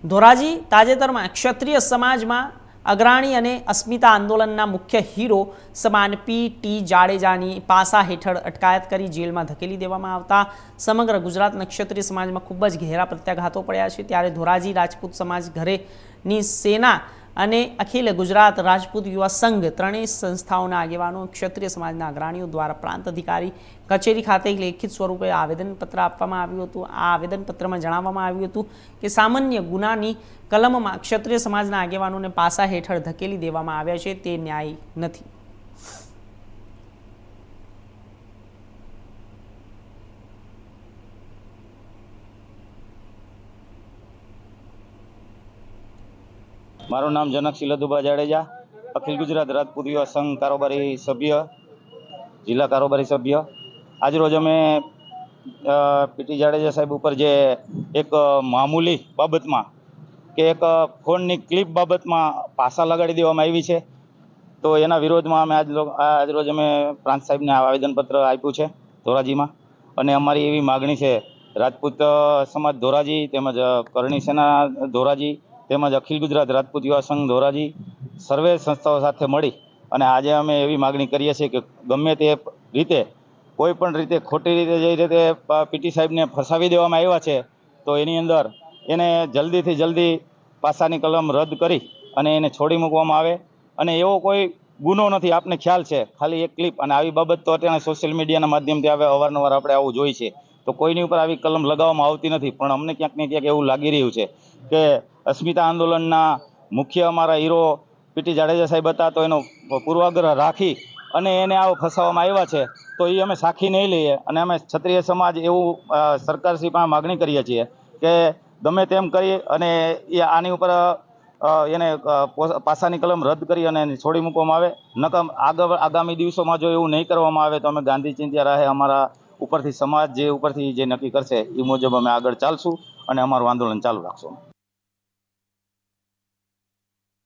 ધોરાજી તાજેતરમાં ક્ષત્રિય સમાજમાં અગ્રણી અને અસ્મિતા આંદોલનના મુખ્ય હીરો સમાન પી.ટી. જાડેજાની પાસા હેઠળ અટકાયત કરી જેલમાં ધકેલી દેવામાં આવતા સમગ્ર ગુજરાતના ક્ષત્રિય સમાજમાં ખૂબ જ ઘેરા પ્રત્યાઘાતો પડ્યા છે। ત્યારે ધોરાજી રાજપૂત સમાજ ઘરેની સેના અને અખિલ ગુજરાત રાજપૂત યુવા સંઘ ત્રણેય સંસ્થાઓના આગેવાનો ક્ષત્રિય સમાજના અગ્રણીઓ દ્વારા પ્રાંત અધિકારી કચેરી ખાતે લેખિત સ્વરૂપે આવેદનપત્ર આપવામાં આવ્યું હતું। આ આવેદનપત્રમાં જણાવવામાં આવ્યું હતું કે સામાન્ય ગુનાની કલમમાં ક્ષત્રિય સમાજના આગેવાનોને પાસા હેઠળ ધકેલી દેવામાં આવ્યા છે, તે ન્યાય નથી। મારું નામ જનકસિંહ લધુભા જાડેજા, અખિલ ગુજરાત રાજપૂત યુવા સંઘ કારોબારી સભ્ય, જિલ્લા કારોબારી સભ્ય। આજરોજ અમે પી.ટી. જાડેજા સાહેબ ઉપર જે એક મામૂલી બાબતમાં કે એક ફોનની ક્લિપ બાબતમાં પાસા લગાડી દેવામાં આવી છે, તો એના વિરોધમાં અમે આજરોજ અમે પ્રાંત સાહેબને આવેદનપત્ર આપ્યું છે ધોરાજીમાં। અને અમારી એવી માગણી છે, રાજપૂત સમાજ ધોરાજી તેમજ કરણી સેના ધોરાજી તેમજ અખિલ ગુજરાત રાજપૂત યુવા સંઘ ધોરાજી સર્વે સંસ્થાઓ સાથે મળી અને આજે અમે એવી માગણી કરીએ છીએ કે ગમે તે રીતે કોઈ પણ રીતે ખોટી રીતે જે રીતે પી.ટી. સાહેબને ફસાવી દેવામાં આવ્યા છે, તો એની અંદર એને જલ્દીથી જલ્દી પાસાની કલમ રદ કરી અને એને છોડી મૂકવામાં આવે। અને એવો કોઈ ગુનો નથી, આપને ખ્યાલ છે, ખાલી એક ક્લિપ। અને આવી બાબત તો અત્યારે સોશિયલ મીડિયાના માધ્યમથી આવે અવારનવાર આપણે આવું જોઈ છે, તો કોઈની ઉપર આવી કલમ લગાવવામાં આવતી નથી। પણ અમને ક્યાંક ને ક્યાંક એવું લાગી રહ્યું છે કે અસ્મિતા આંદોલનના મુખ્ય અમારા હીરો પી.ટી. જાડેજા સાહેબ હતા, તો એનો પૂર્વાગ્રહ રાખી અને એને આવો ફસાવવામાં આવ્યા છે, તો એ અમે સાખી નહીં લઈએ। અને અમે ક્ષત્રિય સમાજ એવું સરકારશ્રી પાસે માગણી કરીએ છીએ કે ગમે તેમ કરી અને એ આની ઉપર એને પાસાની કલમ રદ કરી અને છોડી મૂકવામાં આવે। નકર આગામી દિવસોમાં જો એવું નહીં કરવામાં આવે તો અમે ગાંધી ચિંધ્યા રાહે અમારા ઉપરથી સમાજ જે ઉપરથી જે નક્કી કરશે એ મુજબ અમે આગળ ચાલશું અને અમારું આંદોલન ચાલુ રાખશું।